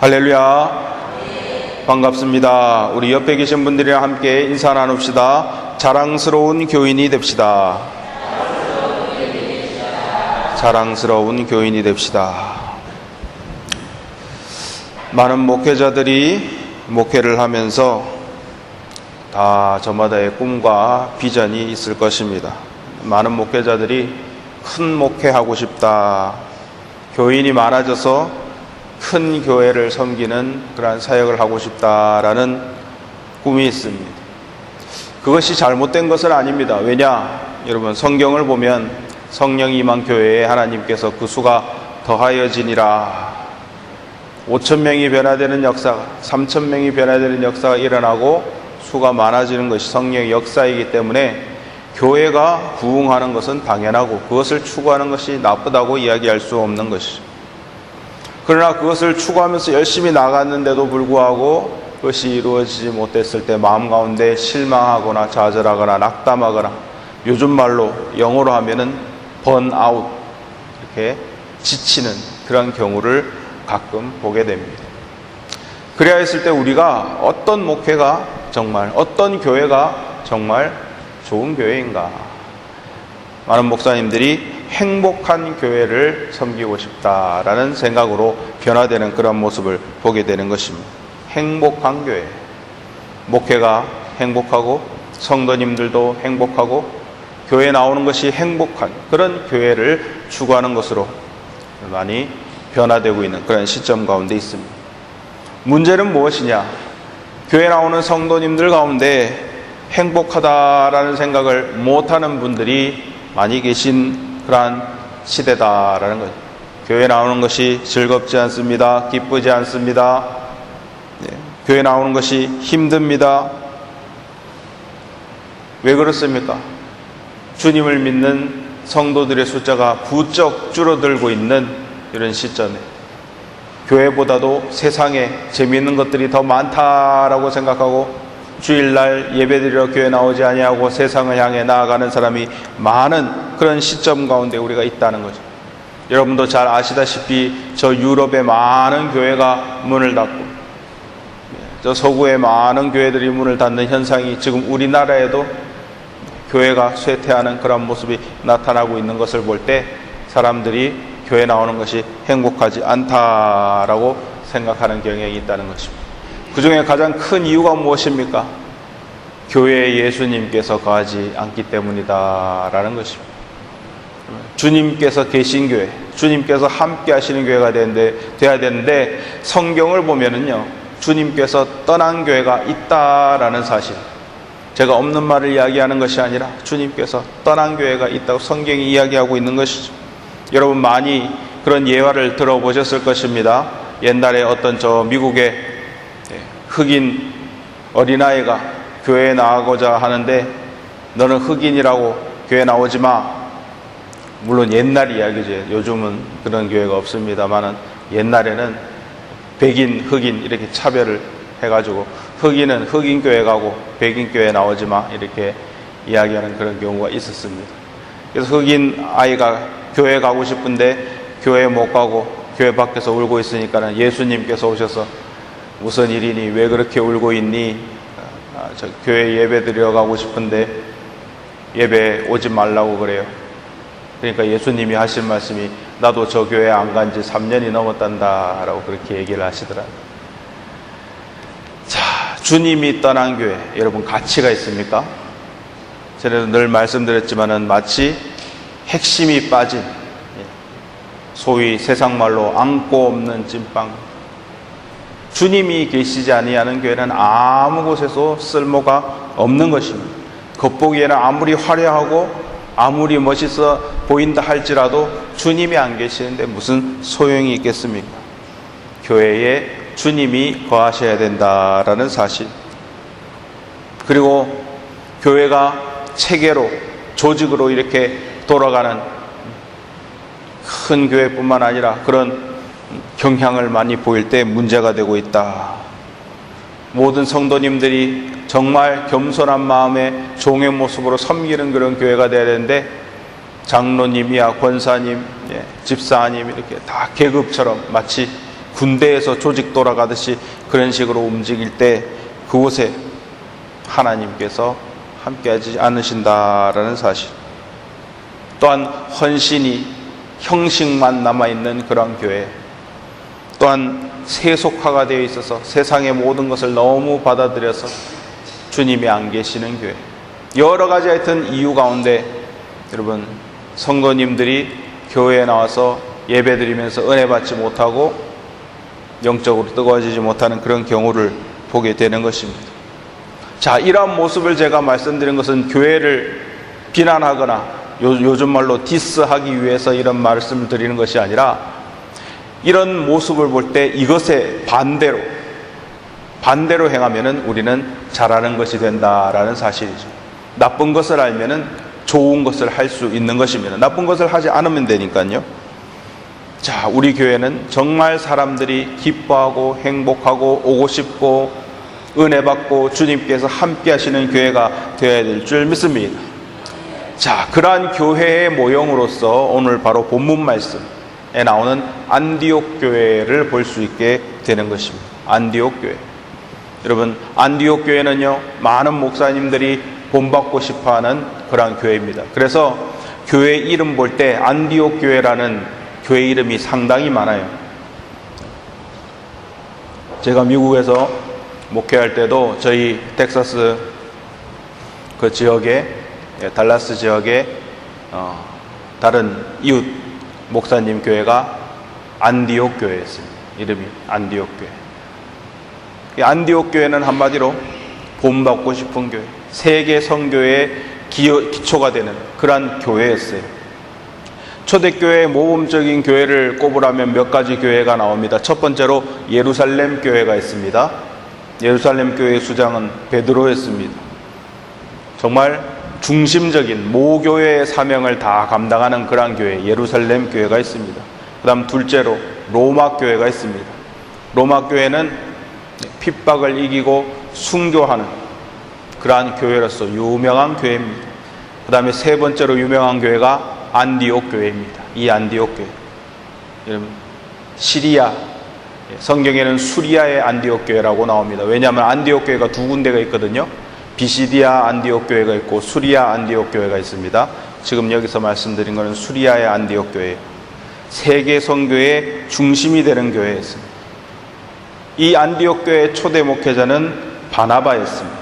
할렐루야. 반갑습니다. 우리 옆에 계신 분들이랑 함께 인사 나눕시다. 자랑스러운 교인이 됩시다. 자랑스러운 교인이 됩시다. 많은 목회자들이 목회를 하면서 다 저마다의 꿈과 비전이 있을 것입니다. 많은 목회자들이 큰 목회하고 싶다. 교인이 많아져서 큰 교회를 섬기는 그러한 사역을 하고 싶다라는 꿈이 있습니다. 그것이 잘못된 것은 아닙니다. 왜냐? 여러분, 성경을 보면 성령이 임한 교회에 하나님께서 그 수가 더하여지니라. 5,000명이 변화되는 역사가, 3,000명이 변화되는 역사가 일어나고 수가 많아지는 것이 성령의 역사이기 때문에 교회가 부흥하는 것은 당연하고 그것을 추구하는 것이 나쁘다고 이야기할 수 없는 것이죠. 그러나 그것을 추구하면서 열심히 나갔는데도 불구하고 그것이 이루어지지 못했을 때 마음 가운데 실망하거나 좌절하거나 낙담하거나, 요즘 말로 영어로 하면은 번아웃, 이렇게 지치는 그런 경우를 가끔 보게 됩니다. 그래야 했을 때 우리가 어떤 목회가 정말, 어떤 교회가 정말 좋은 교회인가? 많은 목사님들이 행복한 교회를 섬기고 싶다라는 생각으로 변화되는 그런 모습을 보게 되는 것입니다. 행복한 교회. 목회가 행복하고 성도님들도 행복하고 교회에 나오는 것이 행복한 그런 교회를 추구하는 것으로 많이 변화되고 있는 그런 시점 가운데 있습니다. 문제는 무엇이냐? 교회에 나오는 성도님들 가운데 행복하다라는 생각을 못하는 분들이 많이 계신 그러한 시대다라는 거죠. 교회 나오는 것이 즐겁지 않습니다. 기쁘지 않습니다. 교회 나오는 것이 힘듭니다. 왜 그렇습니까? 주님을 믿는 성도들의 숫자가 부쩍 줄어들고 있는 이런 시점에 교회보다도 세상에 재미있는 것들이 더 많다라고 생각하고 주일날 예배드리러 교회 나오지 아니하고 세상을 향해 나아가는 사람이 많은 그런 시점 가운데 우리가 있다는 거죠. 여러분도 잘 아시다시피 저 유럽의 많은 교회가 문을 닫고 저 서구의 많은 교회들이 문을 닫는 현상이 지금 우리나라에도 교회가 쇠퇴하는 그런 모습이 나타나고 있는 것을 볼 때 사람들이 교회 나오는 것이 행복하지 않다라고 생각하는 경향이 있다는 것입니다. 그 중에 가장 큰 이유가 무엇입니까? 교회에 예수님께서 거하지 않기 때문이다라는 것입니다. 주님께서 계신 교회, 주님께서 함께 하시는 교회가 돼야 되는데 성경을 보면은요, 주님께서 떠난 교회가 있다라는 사실, 제가 없는 말을 이야기하는 것이 아니라 주님께서 떠난 교회가 있다고 성경이 이야기하고 있는 것이죠. 여러분 많이 그런 예화를 들어보셨을 것입니다. 옛날에 어떤 저 미국의 흑인 어린아이가 교회에 나가고자 하는데 너는 흑인이라고 교회 나오지 마. 물론 옛날 이야기죠. 요즘은 그런 교회가 없습니다만은 옛날에는 백인, 흑인 이렇게 차별을 해가지고 흑인은 흑인 교회 가고 백인 교회 나오지 마 이렇게 이야기하는 그런 경우가 있었습니다. 그래서 흑인 아이가 교회 가고 싶은데 교회 못 가고 교회 밖에서 울고 있으니까는 예수님께서 오셔서 무슨 일이니? 왜 그렇게 울고 있니? 저 교회 예배 드리러 가고 싶은데 예배 오지 말라고 그래요. 그러니까 예수님이 하신 말씀이 나도 저 교회 안 간 지 3년이 넘었단다 라고 그렇게 얘기를 하시더라고요. 자, 주님이 떠난 교회, 여러분 가치가 있습니까? 전에도 늘 말씀드렸지만은 마치 핵심이 빠진, 소위 세상 말로 안고 없는 찐빵, 주님이 계시지 아니하는 교회는 아무 곳에서 쓸모가 없는 것입니다. 겉보기에는 아무리 화려하고 아무리 멋있어 보인다 할지라도 주님이 안 계시는데 무슨 소용이 있겠습니까? 교회에 주님이 거하셔야 된다라는 사실, 그리고 교회가 체계로 조직으로 이렇게 돌아가는 큰 교회뿐만 아니라 그런 경향을 많이 보일 때 문제가 되고 있다. 모든 성도님들이 정말 겸손한 마음에 종의 모습으로 섬기는 그런 교회가 되어야 되는데 장로님이야 권사님, 집사님 이렇게 다 계급처럼 마치 군대에서 조직 돌아가듯이 그런 식으로 움직일 때 그곳에 하나님께서 함께하지 않으신다라는 사실, 또한 헌신이 형식만 남아있는 그런 교회, 또한 세속화가 되어 있어서 세상의 모든 것을 너무 받아들여서 주님이 안 계시는 교회, 여러 가지 하여튼 이유 가운데 여러분 성도님들이 교회에 나와서 예배드리면서 은혜 받지 못하고 영적으로 뜨거워지지 못하는 그런 경우를 보게 되는 것입니다. 자, 이러한 모습을 제가 말씀드린 것은 교회를 비난하거나 요즘 말로 디스하기 위해서 이런 말씀을 드리는 것이 아니라, 이런 모습을 볼 때 이것에 반대로 행하면은 우리는 잘하는 것이 된다라는 사실이죠. 나쁜 것을 알면은 좋은 것을 할 수 있는 것입니다. 나쁜 것을 하지 않으면 되니까요. 자, 우리 교회는 정말 사람들이 기뻐하고 행복하고 오고 싶고 은혜 받고 주님께서 함께 하시는 교회가 되어야 될 줄 믿습니다. 자, 그러한 교회의 모형으로서 오늘 바로 본문 말씀에 나오는 안디옥 교회를 볼 수 있게 되는 것입니다. 안디옥 교회. 여러분, 안디옥 교회는요, 많은 목사님들이 본받고 싶어하는 그러한 교회입니다. 그래서 교회 이름 볼 때 안디옥 교회라는 교회 이름이 상당히 많아요. 제가 미국에서 목회할 때도 저희 텍사스 그 지역에, 달라스 지역에 다른 이웃 목사님 교회가 안디옥 교회였습니다. 이름이 안디옥 교회. 이 안디옥 교회는 한마디로 본받고 싶은 교회, 세계 선교의 기초가 되는 그러한 교회였어요. 초대교회의 모범적인 교회를 꼽으라면 몇 가지 교회가 나옵니다. 첫 번째로 예루살렘 교회가 있습니다. 예루살렘 교회의 수장은 베드로였습니다. 정말 중심적인 모교회의 사명을 다 감당하는 그러한 교회, 예루살렘 교회가 있습니다. 그 다음 둘째로 로마 교회가 있습니다. 로마 교회는 핍박을 이기고 순교하는 그러한 교회로서 유명한 교회입니다. 그 다음에 세 번째로 유명한 교회가 안디옥 교회입니다. 이 안디옥 교회, 여러분, 시리아, 성경에는 수리아의 안디옥 교회라고 나옵니다. 왜냐하면 안디옥 교회가 두 군데가 있거든요. 비시디아 안디옥 교회가 있고 수리아 안디옥 교회가 있습니다. 지금 여기서 말씀드린 것은 수리아의 안디옥 교회, 세계 선교의 중심이 되는 교회였습니다. 이 안디옥 교회의 초대 목회자는 바나바였습니다.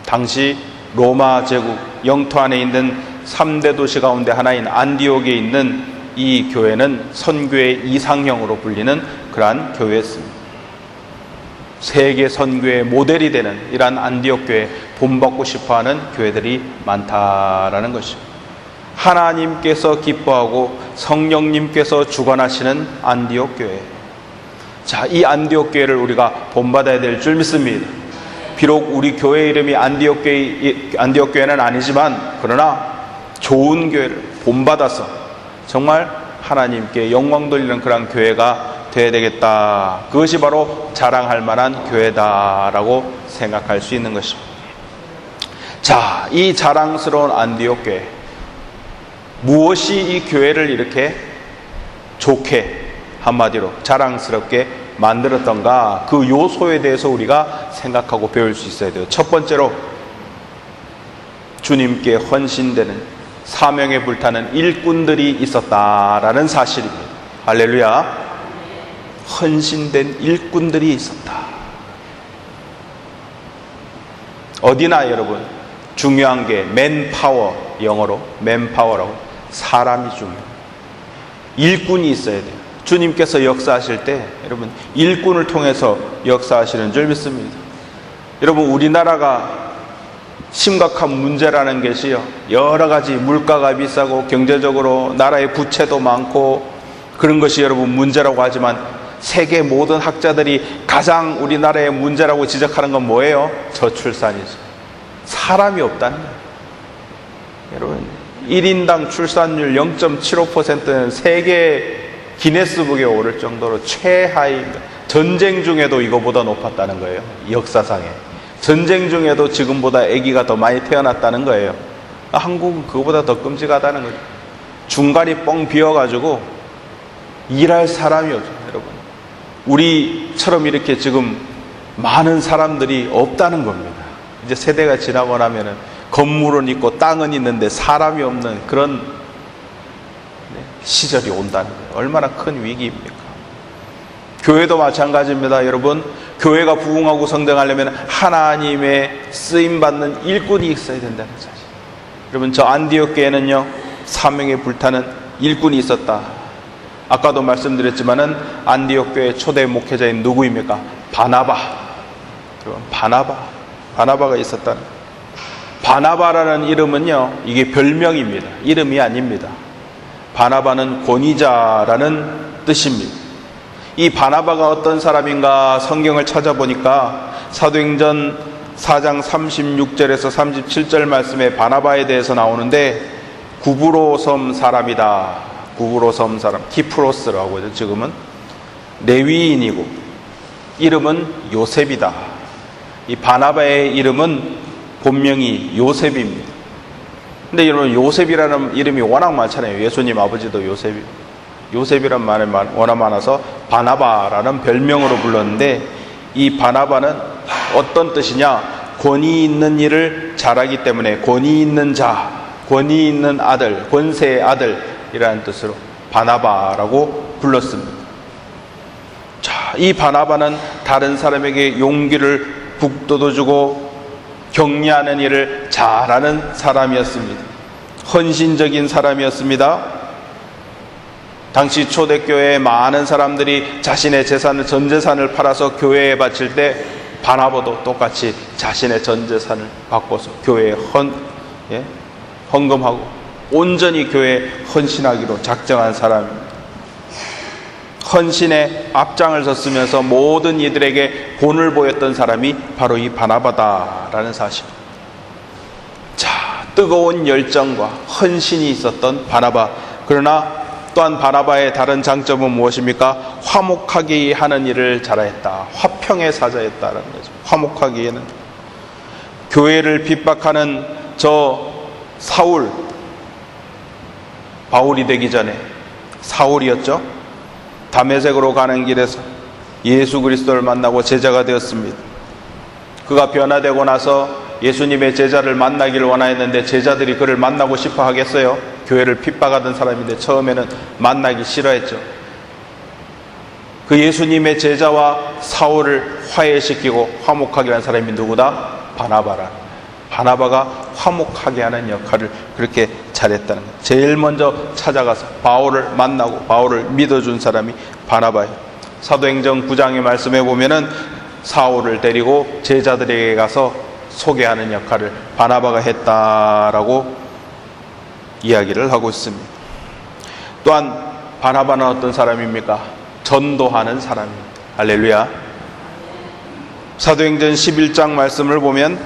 당시 로마 제국 영토 안에 있는 3대 도시 가운데 하나인 안디옥에 있는 이 교회는 선교의 이상형으로 불리는 그러한 교회였습니다. 세계 선교의 모델이 되는 이러한 안디옥 교회, 본받고 싶어하는 교회들이 많다라는 것입니다. 하나님께서 기뻐하고 성령님께서 주관하시는 안디옥 교회. 자, 이 안디옥 교회를 우리가 본받아야 될 줄 믿습니다. 비록 우리 교회 이름이 안디옥 교회는 아니지만, 그러나 좋은 교회를 본받아서 정말 하나님께 영광 돌리는 그런 교회가 되어야 되겠다. 그것이 바로 자랑할 만한 교회다라고 생각할 수 있는 것입니다. 자, 이 자랑스러운 안디옥 교회, 무엇이 이 교회를 이렇게 좋게, 한마디로 자랑스럽게 만들었던가, 그 요소에 대해서 우리가 생각하고 배울 수 있어야 돼요. 첫 번째로 주님께 헌신되는, 사명에 불타는 일꾼들이 있었다라는 사실입니다. 할렐루야. 헌신된 일꾼들이 있었다. 어디나 여러분 중요한 게 맨파워, 영어로 맨파워라고, 사람이 중요해요. 일꾼이 있어야 돼요. 주님께서 역사하실 때 여러분 일꾼을 통해서 역사하시는 줄 믿습니다. 여러분, 우리나라가 심각한 문제라는 것이요, 여러 가지 물가가 비싸고 경제적으로 나라의 부채도 많고 그런 것이 여러분 문제라고 하지만, 세계 모든 학자들이 가장 우리나라의 문제라고 지적하는 건 뭐예요? 저출산이죠. 사람이 없다는 거예요. 여러분, 1인당 출산율 0.75%는 세계 기네스북에 오를 정도로 최하위입니다. 전쟁 중에도 이거보다 높았다는 거예요. 역사상에. 전쟁 중에도 지금보다 아기가 더 많이 태어났다는 거예요. 한국은 그거보다 더 끔찍하다는 거죠. 중간이 뻥 비어가지고 일할 사람이 없어요, 여러분. 우리처럼 이렇게 지금 많은 사람들이 없다는 겁니다. 이제 세대가 지나고 나면은 건물은 있고 땅은 있는데 사람이 없는 그런 시절이 온다는 거예요. 얼마나 큰 위기입니까? 교회도 마찬가지입니다. 여러분, 교회가 부흥하고 성장하려면 하나님의 쓰임받는 일꾼이 있어야 된다는 사실. 여러분, 저 안디옥 교회는요, 사명에 불타는 일꾼이 있었다. 아까도 말씀드렸지만은 안디옥 교회 초대 목회자인 누구입니까? 바나바. 여러분, 바나바가 있었다는. 바나바라는 이름은요, 이게 별명입니다. 이름이 아닙니다. 바나바는 권위자라는 뜻입니다. 이 바나바가 어떤 사람인가 성경을 찾아보니까 사도행전 4장 36절에서 37절 말씀에 바나바에 대해서 나오는데 구브로 섬 사람이다. 구브로 섬 사람, 키프로스라고 하죠. 지금은 레위인이고 이름은 요셉이다. 이 바나바의 이름은 본명이 요셉입니다. 근데 여러분, 요셉이라는 이름이 워낙 많잖아요. 예수님 아버지도 요셉이란 말이 워낙 많아서 바나바라는 별명으로 불렀는데, 이 바나바는 어떤 뜻이냐? 권위 있는 일을 잘하기 때문에 권위 있는 자, 권위 있는 아들, 권세의 아들이라는 뜻으로 바나바라고 불렀습니다. 자, 이 바나바는 다른 사람에게 용기를 북돋워주고 격려하는 일을 잘하는 사람이었습니다. 헌신적인 사람이었습니다. 당시 초대교회에 많은 사람들이 자신의 재산을, 전 재산을 팔아서 교회에 바칠 때 바나바도 똑같이 자신의 전 재산을 바꿔서 교회에 헌금하고 온전히 교회에 헌신하기로 작정한 사람입니다. 헌신의 앞장을 섰으면서 모든 이들에게 본을 보였던 사람이 바로 이 바나바다라는 사실. 자, 뜨거운 열정과 헌신이 있었던 바나바. 그러나 또한 바나바의 다른 장점은 무엇입니까? 화목하게 하는 일을 잘했다. 화평의 사자였다라는 거죠. 화목하기에는. 교회를 핍박하는 저 사울, 바울이 되기 전에 사울이었죠. 다메섹으로 가는 길에서 예수 그리스도를 만나고 제자가 되었습니다. 그가 변화되고 나서 예수님의 제자를 만나기를 원하였는데 제자들이 그를 만나고 싶어 하겠어요? 교회를 핍박하던 사람인데 처음에는 만나기 싫어했죠. 그 예수님의 제자와 사울을 화해시키고 화목하게 한 사람이 누구다? 바나바가 화목하게 하는 역할을 그렇게 잘했다는 거예요. 제일 먼저 찾아가서 바울을 만나고 바울을 믿어준 사람이 바나바예요. 사도행전 9장의 말씀에 보면은 사울을 데리고 제자들에게 가서 소개하는 역할을 바나바가 했다라고 이야기를 하고 있습니다. 또한 바나바는 어떤 사람입니까? 전도하는 사람입니다. 할렐루야. 사도행전 11장 말씀을 보면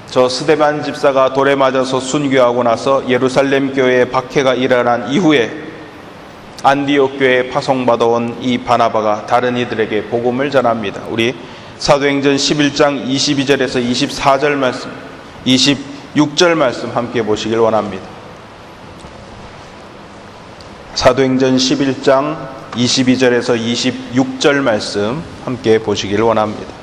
저 스데반 집사가 돌에 맞아서 순교하고 나서 예루살렘 교회에 박해가 일어난 이후에 안디옥 교회에 파송받아온 이 바나바가 다른 이들에게 복음을 전합니다. 우리 사도행전 11장 22절에서 24절 말씀, 26절 말씀 함께 보시길 원합니다. 사도행전 11장 22절에서 26절 말씀 함께 보시길 원합니다.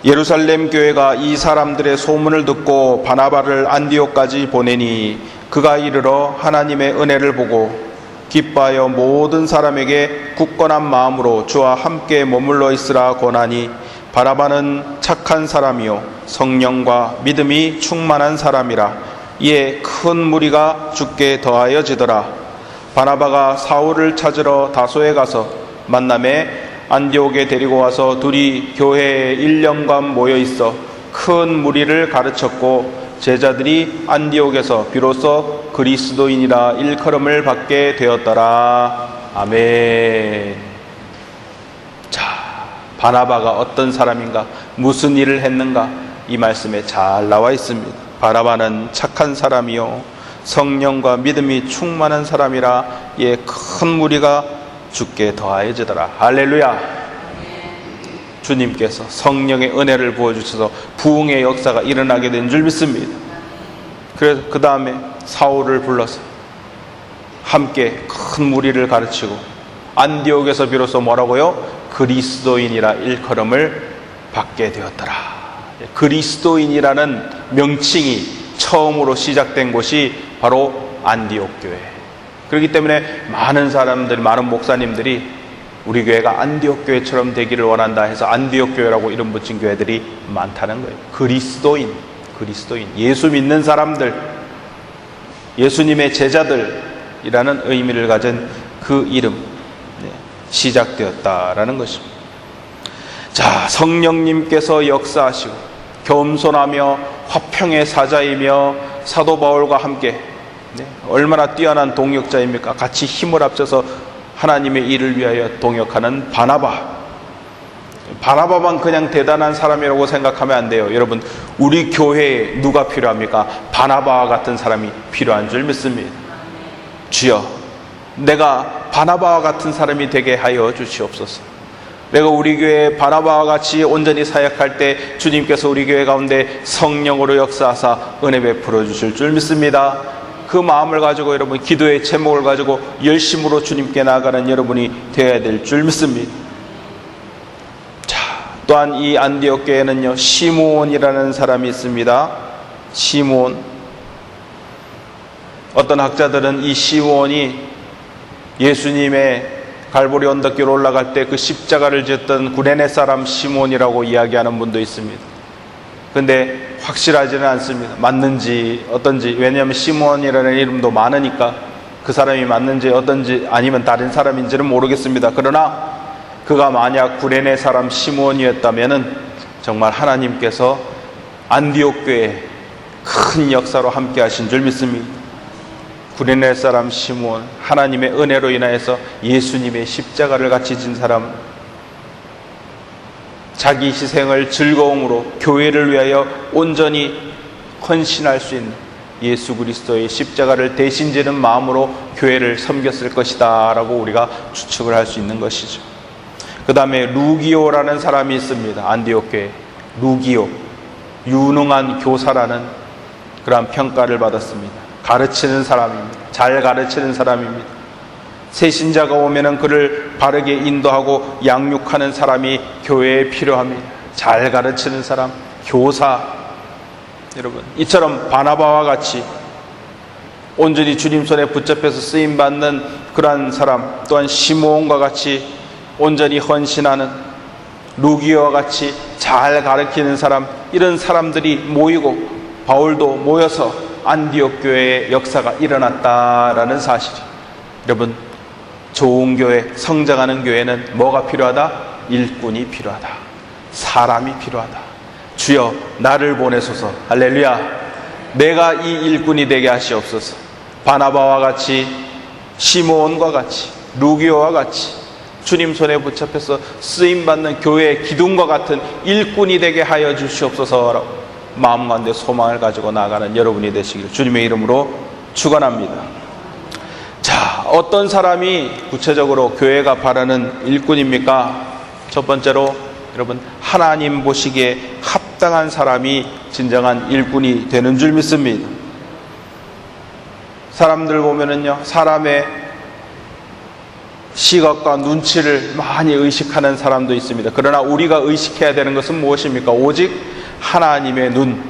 예루살렘 교회가 이 사람들의 소문을 듣고 바나바를 안디옥까지 보내니 그가 이르러 하나님의 은혜를 보고 기뻐하여 모든 사람에게 굳건한 마음으로 주와 함께 머물러 있으라 권하니 바나바는 착한 사람이요 성령과 믿음이 충만한 사람이라. 이에 큰 무리가 주께 더하여지더라. 바나바가 사울을 찾으러 다소에 가서 만남에 안디옥에 데리고 와서 둘이 교회에 1년간 모여 있어 큰 무리를 가르쳤고 제자들이 안디옥에서 비로소 그리스도인이라 일컬음을 받게 되었더라. 아멘. 자, 바나바가 어떤 사람인가, 무슨 일을 했는가, 이 말씀에 잘 나와 있습니다. 바나바는 착한 사람이요 성령과 믿음이 충만한 사람이라. 예, 큰 무리가 주께 더하여지더라. 할렐루야. 주님께서 성령의 은혜를 부어주셔서 부흥의 역사가 일어나게 된 줄 믿습니다. 그래서 그 다음에 사울을 불러서 함께 큰 무리를 가르치고 안디옥에서 비로소 뭐라고요? 그리스도인이라 일컬음을 받게 되었더라. 그리스도인이라는 명칭이 처음으로 시작된 곳이 바로 안디옥 교회. 그렇기 때문에 많은 사람들, 많은 목사님들이 우리 교회가 안디옥 교회처럼 되기를 원한다 해서 안디옥 교회라고 이름 붙인 교회들이 많다는 거예요. 그리스도인, 예수 믿는 사람들, 예수님의 제자들이라는 의미를 가진 그 이름, 시작되었다라는 것입니다. 자, 성령님께서 역사하시고 겸손하며 화평의 사자이며 사도 바울과 함께 얼마나 뛰어난 동역자입니까? 같이 힘을 합쳐서 하나님의 일을 위하여 동역하는 바나바만 그냥 대단한 사람이라고 생각하면 안 돼요. 여러분, 우리 교회에 누가 필요합니까? 바나바와 같은 사람이 필요한 줄 믿습니다. 주여, 내가 바나바와 같은 사람이 되게 하여 주시옵소서. 내가 우리 교회에 바나바와 같이 온전히 사역할 때 주님께서 우리 교회 가운데 성령으로 역사하사 은혜 베풀어 주실 줄 믿습니다. 그 마음을 가지고 여러분, 기도의 제목을 가지고 열심으로 주님께 나아가는 여러분이 되어야 될 줄 믿습니다. 자, 또한 이 안디옥 교회는요, 시므온이라는 사람이 있습니다. 시므온. 어떤 학자들은 이 시므온이 예수님의 갈보리 언덕길로 올라갈 때 그 십자가를 졌던 구레네 사람 시므온이라고 이야기하는 분도 있습니다. 근데 확실하지는 않습니다. 맞는지 어떤지. 왜냐하면 시므온이라는 이름도 많으니까 그 사람이 맞는지 어떤지 아니면 다른 사람인지는 모르겠습니다. 그러나 그가 만약 구레네 사람 시므온이었다면 정말 하나님께서 안디옥 교회에 큰 역사로 함께 하신 줄 믿습니다. 구레네 사람 시므온, 하나님의 은혜로 인하여서 예수님의 십자가를 같이 진 사람, 자기 희생을 즐거움으로 교회를 위하여 온전히 헌신할 수 있는 예수 그리스도의 십자가를 대신 지는 마음으로 교회를 섬겼을 것이다 라고 우리가 추측을 할 수 있는 것이죠. 그 다음에 루기오라는 사람이 있습니다. 안디옥 교회. 루기오, 유능한 교사라는 그러한 평가를 받았습니다. 가르치는 사람입니다. 잘 가르치는 사람입니다. 새신자가 오면은 그를 바르게 인도하고 양육하는 사람이 교회에 필요합니다. 잘 가르치는 사람, 교사. 여러분, 이처럼 바나바와 같이 온전히 주님 손에 붙잡혀서 쓰임받는 그러한 사람, 또한 시므온과 같이 온전히 헌신하는, 루기오와 같이 잘 가르치는 사람, 이런 사람들이 모이고 바울도 모여서 안디옥 교회의 역사가 일어났다라는 사실이죠. 여러분, 좋은 교회, 성장하는 교회는 뭐가 필요하다? 일꾼이 필요하다. 사람이 필요하다. 주여, 나를 보내소서. 할렐루야. 내가 이 일꾼이 되게 하시옵소서. 바나바와 같이, 시므온과 같이, 루기오와 같이 주님 손에 붙잡혀서 쓰임받는 교회의 기둥과 같은 일꾼이 되게 하여 주시옵소서라고 마음 가운데 소망을 가지고 나아가는 여러분이 되시기를 주님의 이름으로 축원합니다. 자, 어떤 사람이 구체적으로 교회가 바라는 일꾼입니까? 첫 번째로 여러분, 하나님 보시기에 합당한 사람이 진정한 일꾼이 되는 줄 믿습니다. 사람들 보면은요, 사람의 시각과 눈치를 많이 의식하는 사람도 있습니다. 그러나 우리가 의식해야 되는 것은 무엇입니까? 오직 하나님의 눈,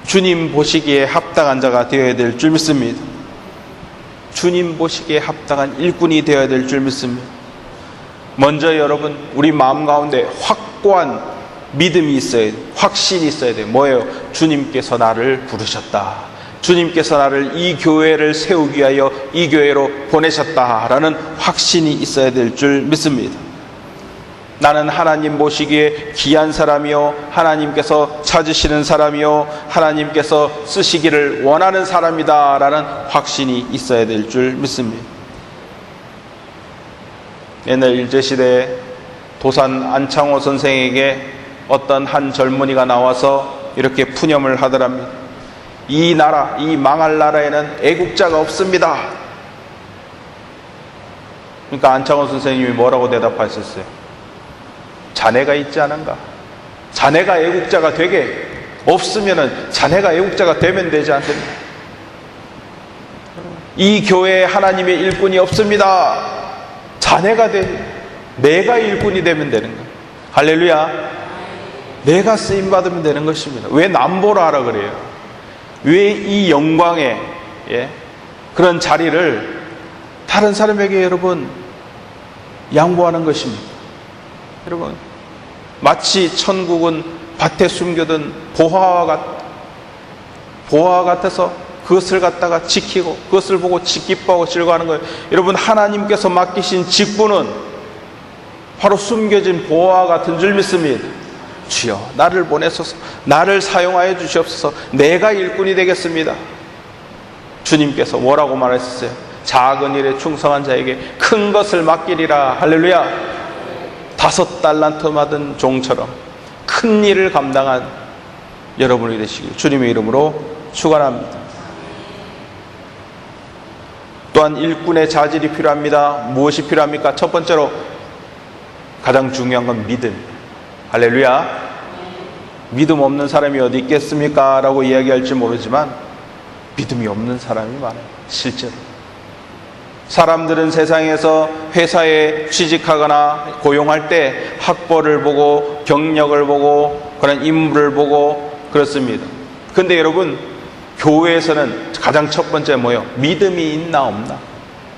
주님 보시기에 합당한 자가 되어야 될 줄 믿습니다. 주님 보시기에 합당한 일꾼이 되어야 될 줄 믿습니다. 먼저 여러분, 우리 마음 가운데 확고한 믿음이 있어야 돼요. 확신이 있어야 돼요. 뭐예요? 주님께서 나를 부르셨다. 주님께서 나를 이 교회를 세우기 위하여 이 교회로 보내셨다라는 확신이 있어야 될 줄 믿습니다. 나는 하나님 보시기에 귀한 사람이요, 하나님께서 찾으시는 사람이요, 하나님께서 쓰시기를 원하는 사람이다 라는 확신이 있어야 될 줄 믿습니다. 옛날 일제시대에 도산 안창호 선생에게 어떤 한 젊은이가 나와서 이렇게 푸념을 하더랍니다. 이 나라, 이 망할 나라에는 애국자가 없습니다. 그러니까 안창호 선생님이 뭐라고 대답하셨어요? 자네가 있지 않은가? 자네가 애국자가 되게 없으면은 자네가 애국자가 되면 되지 않습니까? 이 교회에 하나님의 일꾼이 없습니다. 자네가 내가 일꾼이 되면 되는 거예요. 할렐루야. 내가 쓰임받으면 되는 것입니다. 왜 남보라 하라 그래요? 왜 이 영광의 그런 자리를 다른 사람에게 여러분 양보하는 것입니다. 여러분, 마치 천국은 밭에 숨겨둔 보화와 같아서 그것을 갖다가 지키고 그것을 보고 기뻐하고 즐거워하는 거예요. 여러분, 하나님께서 맡기신 직분은 바로 숨겨진 보화와 같은 줄 믿습니다. 주여, 나를 보내소서, 나를 사용하여 주시옵소서, 내가 일꾼이 되겠습니다. 주님께서 뭐라고 말하셨어요? 작은 일에 충성한 자에게 큰 것을 맡기리라. 할렐루야. 5달란트 받은 종처럼 큰 일을 감당한 여러분이 되시길 주님의 이름으로 축원합니다. 또한 일꾼의 자질이 필요합니다. 무엇이 필요합니까? 첫 번째로 가장 중요한 건 믿음. 할렐루야. 믿음 없는 사람이 어디 있겠습니까? 라고 이야기할지 모르지만 믿음이 없는 사람이 많아요. 실제로 사람들은 세상에서 회사에 취직하거나 고용할 때 학벌을 보고 경력을 보고 그런 인물을 보고 그렇습니다. 근데 여러분, 교회에서는 가장 첫 번째 뭐예요? 믿음이 있나 없나?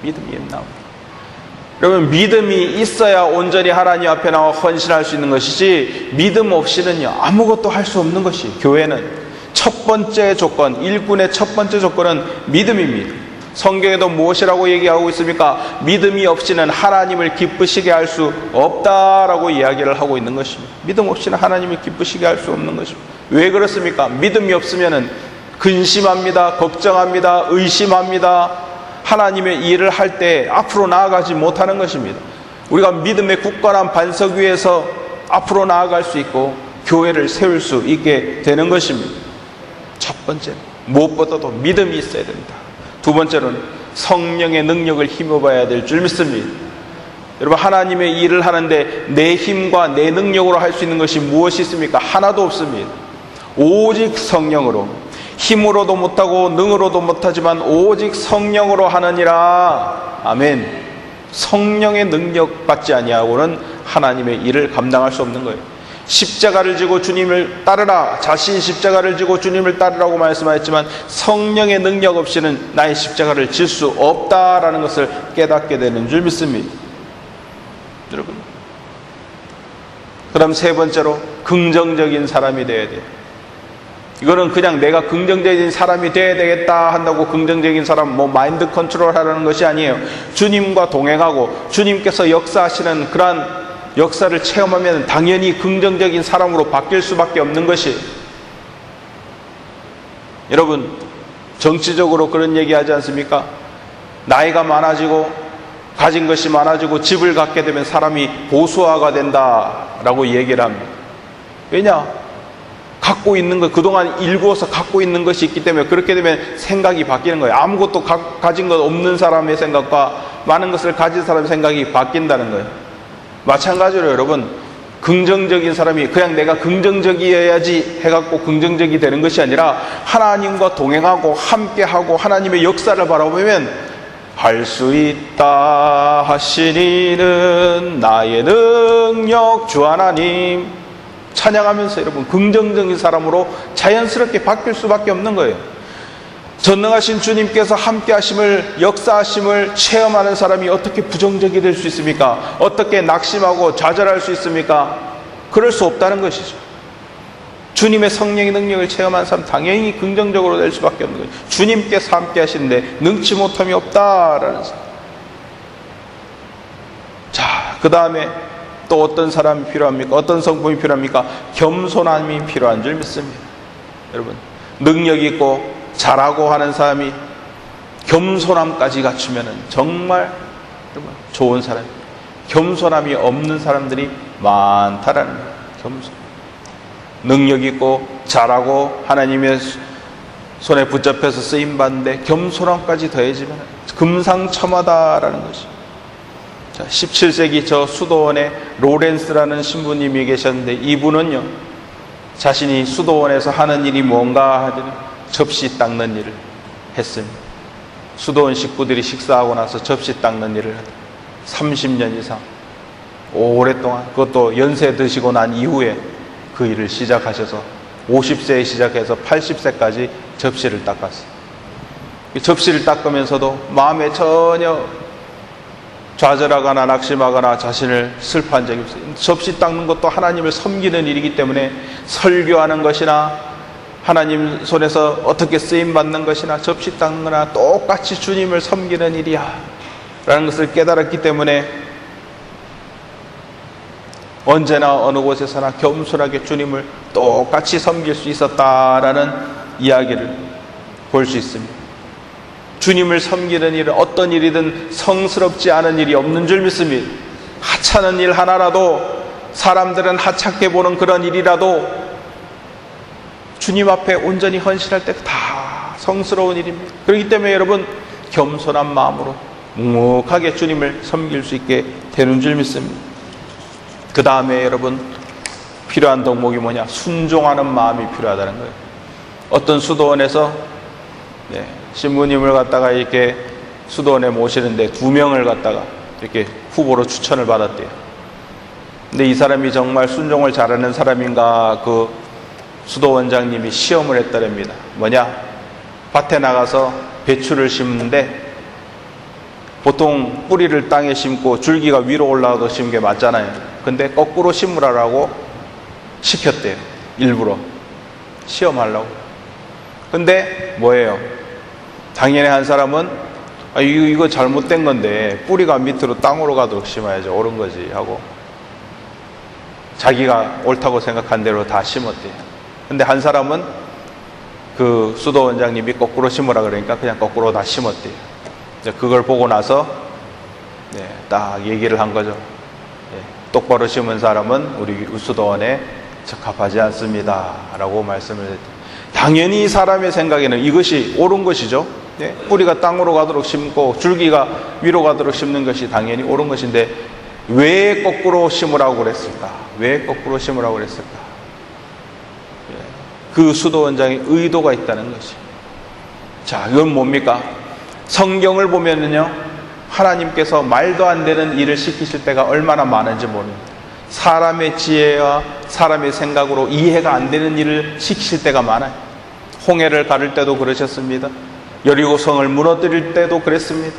믿음이 있나 없나? 여러분, 믿음이 있어야 온전히 하나님 앞에 나와 헌신할 수 있는 것이지, 믿음 없이는요 아무것도 할 수 없는 것이, 교회는 첫 번째 조건, 일꾼의 첫 번째 조건은 믿음입니다. 성경에도 무엇이라고 얘기하고 있습니까? 믿음이 없이는 하나님을 기쁘시게 할 수 없다라고 이야기를 하고 있는 것입니다. 믿음 없이는 하나님을 기쁘시게 할 수 없는 것입니다. 왜 그렇습니까? 믿음이 없으면 근심합니다, 걱정합니다, 의심합니다. 하나님의 일을 할 때 앞으로 나아가지 못하는 것입니다. 우리가 믿음의 굳건한 반석 위에서 앞으로 나아갈 수 있고 교회를 세울 수 있게 되는 것입니다. 첫 번째, 무엇보다도 믿음이 있어야 된다. 두 번째로는 성령의 능력을 힘입어야 될 줄 믿습니다. 여러분, 하나님의 일을 하는데 내 힘과 내 능력으로 할 수 있는 것이 무엇이 있습니까? 하나도 없습니다. 오직 성령으로, 힘으로도 못하고 능으로도 못하지만 오직 성령으로 하느니라. 아멘. 성령의 능력 받지 아니하고는 하나님의 일을 감당할 수 없는 거예요. 십자가를 지고 주님을 따르라. 자신 십자가를 지고 주님을 따르라고 말씀하셨지만 성령의 능력 없이는 나의 십자가를 질 수 없다라는 것을 깨닫게 되는 줄 믿습니다. 여러분, 그럼 세 번째로 긍정적인 사람이 되어야 돼요. 이거는 그냥 내가 긍정적인 사람이 돼야 되겠다 한다고 긍정적인 사람, 마인드 컨트롤 하라는 것이 아니에요. 주님과 동행하고 주님께서 역사하시는 그러한 역사를 체험하면 당연히 긍정적인 사람으로 바뀔 수밖에 없는 것이, 여러분, 정치적으로 그런 얘기 하지 않습니까? 나이가 많아지고 가진 것이 많아지고 집을 갖게 되면 사람이 보수화가 된다라고 얘기를 합니다. 왜냐? 갖고 있는 것, 그동안 일구어서 갖고 있는 것이 있기 때문에 그렇게 되면 생각이 바뀌는 거예요. 아무것도 가진 것 없는 사람의 생각과 많은 것을 가진 사람의 생각이 바뀐다는 거예요. 마찬가지로 여러분, 긍정적인 사람이 그냥 내가 긍정적이어야지 해갖고 긍정적이 되는 것이 아니라 하나님과 동행하고 함께하고 하나님의 역사를 바라보면 할 수 있다 하시니는 나의 능력 주 하나님 찬양하면서 여러분 긍정적인 사람으로 자연스럽게 바뀔 수밖에 없는 거예요. 전능하신 주님께서 함께 하심을, 역사하심을 체험하는 사람이 어떻게 부정적이 될 수 있습니까? 어떻게 낙심하고 좌절할 수 있습니까? 그럴 수 없다는 것이죠. 주님의 성령의 능력을 체험한 사람 당연히 긍정적으로 될 수밖에 없는 거예요. 주님께서 함께 하시는데 능치 못함이 없다라는 사람. 자, 그 다음에 또 어떤 사람이 필요합니까? 어떤 성품이 필요합니까? 겸손함이 필요한 줄 믿습니다. 여러분, 능력 있고 잘하고 하는 사람이 겸손함까지 갖추면 정말 좋은 사람입니다. 겸손함이 없는 사람들이 많다라는 거예요. 겸손. 능력 있고 잘하고 하나님의 손에 붙잡혀서 쓰임받는데 겸손함까지 더해지면 금상첨화다라는 것이. 자, 17세기 저 수도원에 로렌스라는 신부님이 계셨는데 이분은요, 자신이 수도원에서 하는 일이 뭔가 하더니 접시 닦는 일을 했습니다. 수도원 식구들이 식사하고 나서 접시 닦는 일을 30년 이상 오랫동안, 그것도 연세 드시고 난 이후에 그 일을 시작하셔서 50세에 시작해서 80세까지 접시를 닦았어요. 접시를 닦으면서도 마음에 전혀 좌절하거나 낙심하거나 자신을 슬퍼한 적이 없어요. 접시 닦는 것도 하나님을 섬기는 일이기 때문에 설교하는 것이나 하나님 손에서 어떻게 쓰임받는 것이나 접시 닦는 거나 똑같이 주님을 섬기는 일이야 라는 것을 깨달았기 때문에 언제나 어느 곳에서나 겸손하게 주님을 똑같이 섬길 수 있었다라는 이야기를 볼 수 있습니다. 주님을 섬기는 일은 어떤 일이든 성스럽지 않은 일이 없는 줄 믿습니다. 하찮은 일 하나라도, 사람들은 하찮게 보는 그런 일이라도 주님 앞에 온전히 헌신할 때 다 성스러운 일입니다. 그렇기 때문에 여러분, 겸손한 마음으로 묵묵하게 주님을 섬길 수 있게 되는 줄 믿습니다. 그 다음에 여러분, 필요한 덕목이 뭐냐? 순종하는 마음이 필요하다는 거예요. 어떤 수도원에서 신부님을 갖다가 이렇게 수도원에 모시는데 2명을 갖다가 이렇게 후보로 추천을 받았대요. 근데 이 사람이 정말 순종을 잘하는 사람인가, 그 수도원장님이 시험을 했더랍니다. 뭐냐? 밭에 나가서 배추를 심는데 보통 뿌리를 땅에 심고 줄기가 위로 올라가서 심는 게 맞잖아요. 근데 거꾸로 심으라고 시켰대요. 일부러 시험하려고. 근데 뭐예요? 당연히 한 사람은 이거 잘못된 건데 뿌리가 밑으로 땅으로 가도록 심어야죠, 옳은 거지 하고 자기가 옳다고 생각한 대로 다 심었대요. 근데 한 사람은 그 수도원장님이 거꾸로 심으라 그러니까 그냥 거꾸로 다 심었대요. 그걸 보고 나서 딱 얘기를 한 거죠. 똑바로 심은 사람은 우리 수도원에 적합하지 않습니다 라고 말씀을 했대요. 당연히 사람의 생각에는 이것이 옳은 것이죠. 뿌리가 땅으로 가도록 심고 줄기가 위로 가도록 심는 것이 당연히 옳은 것인데 왜 거꾸로 심으라고 그랬을까? 왜 거꾸로 심으라고 그랬을까? 그 수도원장의 의도가 있다는 것이. 자, 이건 뭡니까? 성경을 보면은요, 하나님께서 말도 안 되는 일을 시키실 때가 얼마나 많은지 모릅니다. 사람의 지혜와 사람의 생각으로 이해가 안 되는 일을 시키실 때가 많아요. 홍해를 가를 때도 그러셨습니다. 여리고성을 무너뜨릴 때도 그랬습니다.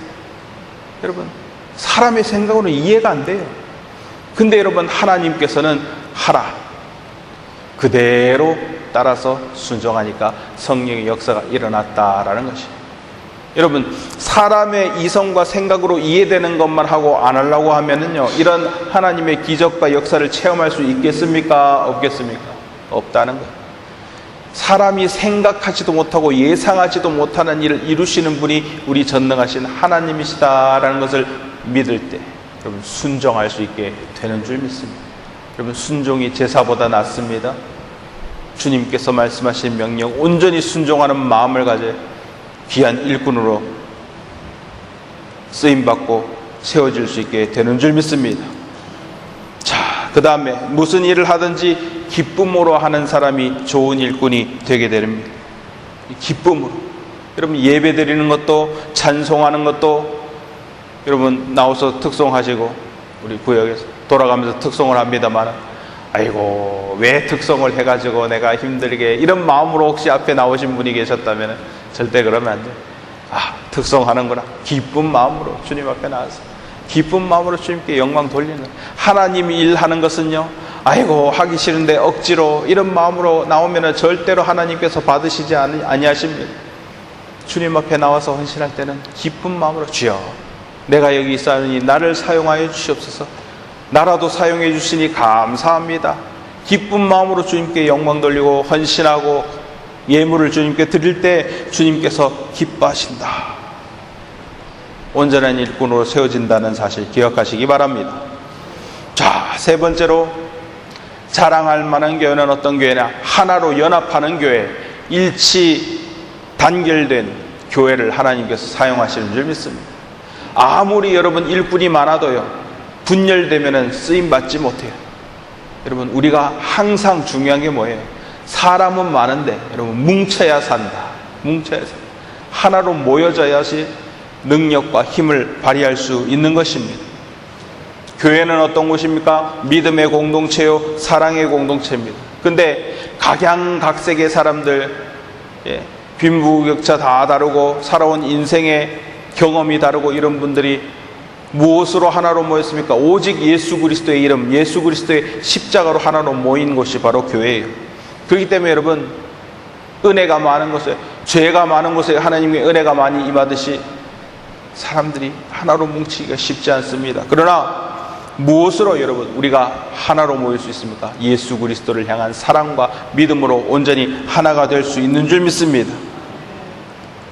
여러분, 사람의 생각으로 이해가 안 돼요. 근데 여러분, 하나님께서는 하라, 그대로 따라서 순종하니까 성령의 역사가 일어났다라는 것이에요. 여러분, 사람의 이성과 생각으로 이해되는 것만 하고 안 하려고 하면은요, 이런 하나님의 기적과 역사를 체험할 수 있겠습니까? 없겠습니까? 없다는 거예요. 사람이 생각하지도 못하고 예상하지도 못하는 일을 이루시는 분이 우리 전능하신 하나님이시다라는 것을 믿을 때 여러분, 순종할 수 있게 되는 줄 믿습니다. 여러분, 순종이 제사보다 낫습니다. 주님께서 말씀하신 명령 온전히 순종하는 마음을 가져 귀한 일꾼으로 쓰임받고 세워질 수 있게 되는 줄 믿습니다. 자, 그 다음에 무슨 일을 하든지 기쁨으로 하는 사람이 좋은 일꾼이 되게 됩니다. 기쁨으로. 여러분, 예배 드리는 것도, 찬송하는 것도, 여러분 나와서 특송하시고 우리 구역에서 돌아가면서 특송을 합니다만, 아이고 왜 특송을 해가지고 내가 힘들게, 이런 마음으로 혹시 앞에 나오신 분이 계셨다면 절대 그러면 안 돼요. 특송하는구나, 기쁜 마음으로 주님 앞에 나와서 기쁜 마음으로 주님께 영광 돌리는, 하나님이 일하는 것은요, 아이고 하기 싫은데 억지로, 이런 마음으로 나오면 절대로 하나님께서 받으시지 아니하십니다. 주님 앞에 나와서 헌신할 때는 기쁜 마음으로, 주여 내가 여기 있사오니 나를 사용하여 주시옵소서, 나라도 사용해 주시니 감사합니다. 기쁜 마음으로 주님께 영광 돌리고 헌신하고 예물을 주님께 드릴 때 주님께서 기뻐하신다. 온전한 일꾼으로 세워진다는 사실 기억하시기 바랍니다. 자, 세 번째로 자랑할 만한 교회는 어떤 교회냐? 하나로 연합하는 교회, 일치 단결된 교회를 하나님께서 사용하시는 줄 믿습니다. 아무리 여러분 일꾼이 많아도요, 분열되면 쓰임받지 못해요. 여러분, 우리가 항상 중요한 게 뭐예요? 사람은 많은데 여러분 뭉쳐야 산다. 뭉쳐야 산다. 하나로 모여져야지 능력과 힘을 발휘할 수 있는 것입니다. 교회는 어떤 곳입니까? 믿음의 공동체요, 사랑의 공동체입니다. 근데 각양각색의 사람들, 빈부격차 다 다르고 살아온 인생의 경험이 다르고 이런 분들이 무엇으로 하나로 모였습니까? 오직 예수 그리스도의 이름, 예수 그리스도의 십자가로 하나로 모인 곳이 바로 교회예요. 그렇기 때문에 여러분, 은혜가 많은 곳에, 죄가 많은 곳에 하나님의 은혜가 많이 임하듯이 사람들이 하나로 뭉치기가 쉽지 않습니다. 그러나 무엇으로 여러분 우리가 하나로 모일 수 있습니까? 예수 그리스도를 향한 사랑과 믿음으로 온전히 하나가 될 수 있는 줄 믿습니다.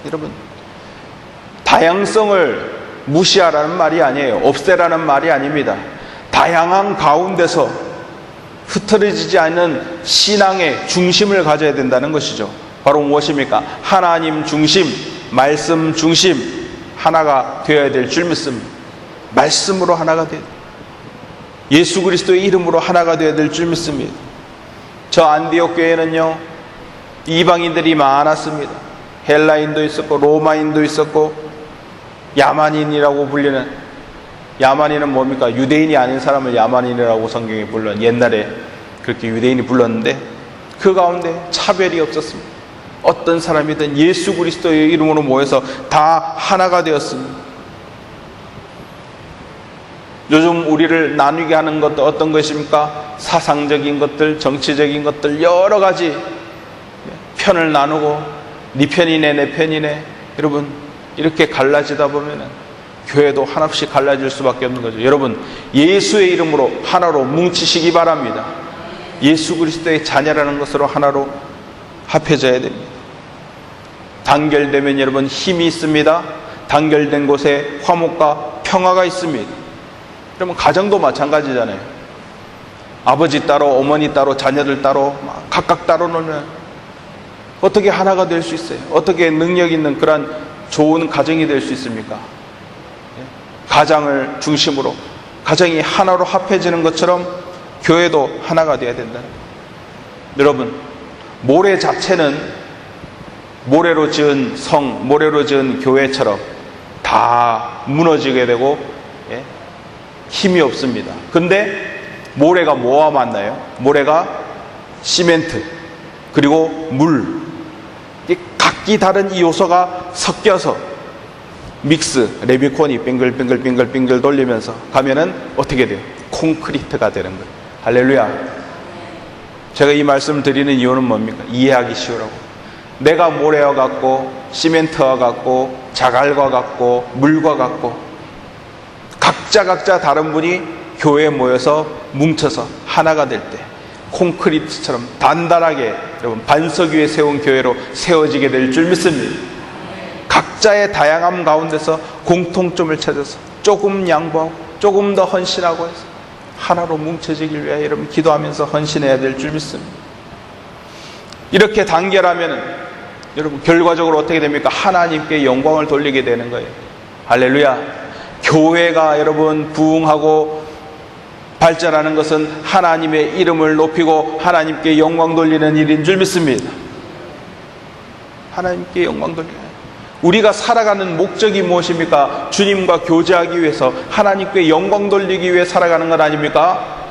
여러분, 다양성을 무시하라는 말이 아니에요. 없애라는 말이 아닙니다. 다양한 가운데서 흐트러지지 않는 신앙의 중심을 가져야 된다는 것이죠. 바로 무엇입니까? 하나님 중심, 말씀 중심, 하나가 되어야 될 줄 믿습니다. 말씀으로 하나가 되어야 돼요. 예수 그리스도의 이름으로 하나가 되어야 될 줄 믿습니다. 저 안디옥 교회는요, 이방인들이 많았습니다. 헬라인도 있었고 로마인도 있었고 야만인이라고 불리는, 야만인은 뭡니까? 유대인이 아닌 사람을 야만인이라고 성경에 불렀, 옛날에 그렇게 유대인이 불렀는데 그 가운데 차별이 없었습니다. 어떤 사람이든 예수 그리스도의 이름으로 모여서 다 하나가 되었습니다. 요즘 우리를 나누게 하는 것도 어떤 것입니까? 사상적인 것들, 정치적인 것들, 여러 가지 편을 나누고 네 편이네 내 편이네. 여러분, 이렇게 갈라지다 보면은 교회도 하나씩 갈라질 수밖에 없는 거죠. 여러분, 예수의 이름으로 하나로 뭉치시기 바랍니다. 예수 그리스도의 자녀라는 것으로 하나로 합해져야 됩니다. 단결되면 여러분 힘이 있습니다. 단결된 곳에 화목과 평화가 있습니다. 그러면 가정도 마찬가지잖아요. 아버지 따로, 어머니 따로, 자녀들 따로 각각 따로 놀면 어떻게 하나가 될 수 있어요? 어떻게 능력 있는 그런 좋은 가정이 될 수 있습니까? 가장을 중심으로 가정이 하나로 합해지는 것처럼 교회도 하나가 되어야 된다. 여러분, 모래 자체는 모래로 지은 성, 모래로 지은 교회처럼 다 무너지게 되고 힘이 없습니다. 근데 모래가 뭐와 만나요? 모래가 시멘트 그리고 물, 각기 다른 이 요소가 섞여서 믹스, 레미콘이 빙글빙글 돌리면서 가면은 어떻게 돼요? 콘크리트가 되는 거예요. 할렐루야. 제가 이 말씀을 드리는 이유는 뭡니까? 이해하기 쉬우라고. 내가 모래와 같고 시멘트와 같고 자갈과 같고 물과 같고 각자 다른 분이 교회에 모여서 뭉쳐서 하나가 될 때 콘크리트처럼 단단하게 여러분 반석 위에 세운 교회로 세워지게 될 줄 믿습니다. 각자의 다양함 가운데서 공통점을 찾아서 조금 양보하고 조금 더 헌신하고 해서 하나로 뭉쳐지길 위해 여러분 기도하면서 헌신해야 될 줄 믿습니다. 이렇게 단결하면 여러분 결과적으로 어떻게 됩니까? 하나님께 영광을 돌리게 되는 거예요. 할렐루야. 교회가 여러분 부흥하고 발전하는 것은 하나님의 이름을 높이고 하나님께 영광 돌리는 일인 줄 믿습니다. 하나님께 영광 돌리는, 우리가 살아가는 목적이 무엇입니까? 주님과 교제하기 위해서 하나님께 영광 돌리기 위해 살아가는 것 아닙니까?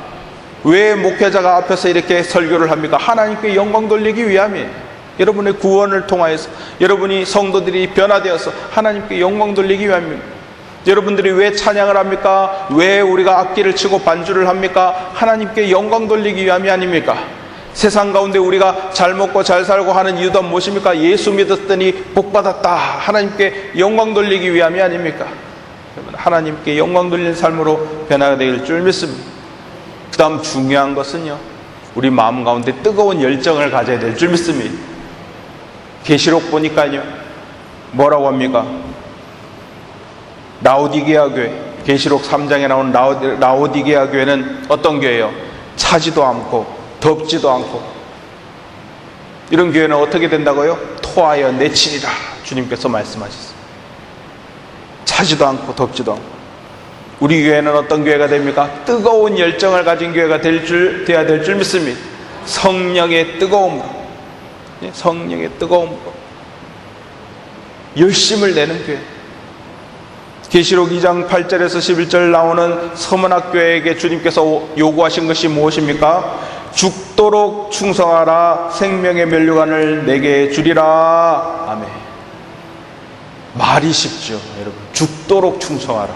왜 목회자가 앞에서 이렇게 설교를 합니까? 하나님께 영광 돌리기 위함이에요. 여러분의 구원을 통하여서 여러분이 성도들이 변화되어서 하나님께 영광 돌리기 위함입니다. 여러분들이 왜 찬양을 합니까? 왜 우리가 악기를 치고 반주를 합니까? 하나님께 영광 돌리기 위함이 아닙니까? 세상 가운데 우리가 잘 먹고 잘 살고 하는 이유도 무엇입니까? 예수 믿었더니 복 받았다. 하나님께 영광 돌리기 위함이 아닙니까? 하나님께 영광 돌리는 삶으로 변화가 될 줄 믿습니다. 그 다음 중요한 것은요, 우리 마음 가운데 뜨거운 열정을 가져야 될 줄 믿습니다. 계시록 보니까요, 뭐라고 합니까? 라오디게아 교회, 계시록 3장에 나온 라오디게아 교회는 어떤 교회예요? 차지도 않고 덥지도 않고. 이런 교회는 어떻게 된다고요? 토하여 내치리라 주님께서 말씀하셨어요. 차지도 않고 덥지도 않고. 우리 교회는 어떤 교회가 됩니까? 뜨거운 열정을 가진 교회가 되어야 될 줄 믿습니다. 성령의 뜨거움으로, 성령의 뜨거움으로 열심을 내는 교회. 계시록 2장 8절에서 11절 나오는 서문학교에게 주님께서 요구하신 것이 무엇입니까? 죽도록 충성하라. 생명의 면류관을 내게 주리라. 아멘. 말이 쉽죠, 여러분. 죽도록 충성하라.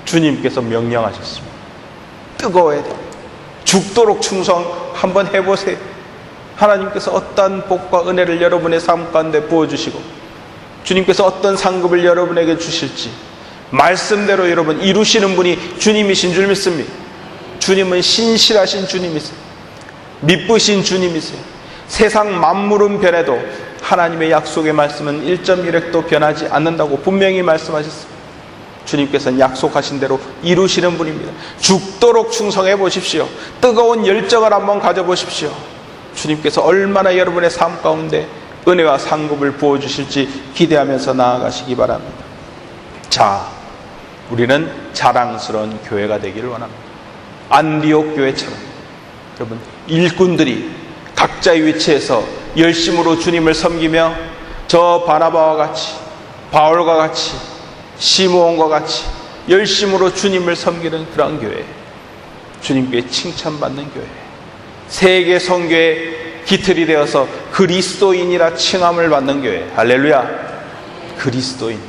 주님께서 명령하셨습니다. 뜨거워야 돼요. 죽도록 충성 한번 해보세요. 하나님께서 어떤 복과 은혜를 여러분의 삶 가운데 부어주시고 주님께서 어떤 상급을 여러분에게 주실지 말씀대로 여러분 이루시는 분이 주님이신 줄 믿습니다. 주님은 신실하신 주님이세요. 미쁘신 주님이세요. 세상 만물은 변해도 하나님의 약속의 말씀은 1.1획도 변하지 않는다고 분명히 말씀하셨습니다. 주님께서는 약속하신 대로 이루시는 분입니다. 죽도록 충성해 보십시오. 뜨거운 열정을 한번 가져보십시오. 주님께서 얼마나 여러분의 삶 가운데 은혜와 상급을 부어주실지 기대하면서 나아가시기 바랍니다. 자, 우리는 자랑스러운 교회가 되기를 원합니다. 안디옥 교회처럼 여러분 일꾼들이 각자의 위치에서 열심으로 주님을 섬기며 저 바나바와 같이 바울과 같이 시므온과 같이 열심으로 주님을 섬기는 그런 교회, 주님께 칭찬받는 교회, 세계 선교의 기틀이 되어서 그리스도인이라 칭함을 받는 교회. 할렐루야. 그리스도인,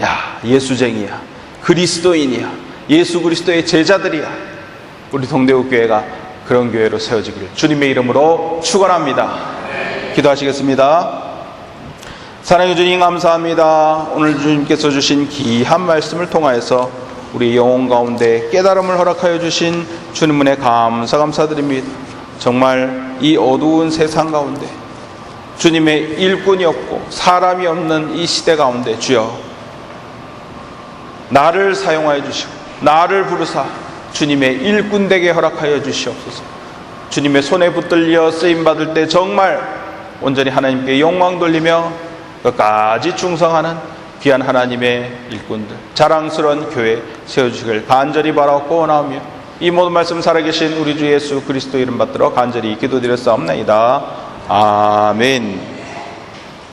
야 예수쟁이야, 그리스도인이야, 예수 그리스도의 제자들이야. 우리 동대구 교회가 그런 교회로 세워지기를 주님의 이름으로 축원합니다. 기도하시겠습니다. 사랑해 주님 감사합니다. 오늘 주님께서 주신 귀한 말씀을 통하여서 우리 영혼 가운데 깨달음을 허락하여 주신 주님 은혜 감사드립니다. 정말 이 어두운 세상 가운데 주님의 일꾼이 없고 사람이 없는 이 시대 가운데 주여 나를 사용하여 주시고 나를 부르사 주님의 일꾼 되게 허락하여 주시옵소서. 주님의 손에 붙들려 쓰임받을 때 정말 온전히 하나님께 영광 돌리며 끝까지 충성하는 귀한 하나님의 일꾼들, 자랑스러운 교회 세워주시길 간절히 바라고 원하오며 이 모든 말씀 살아계신 우리 주 예수 그리스도 이름 받들어 간절히 기도드렸사옵나이다. 아멘.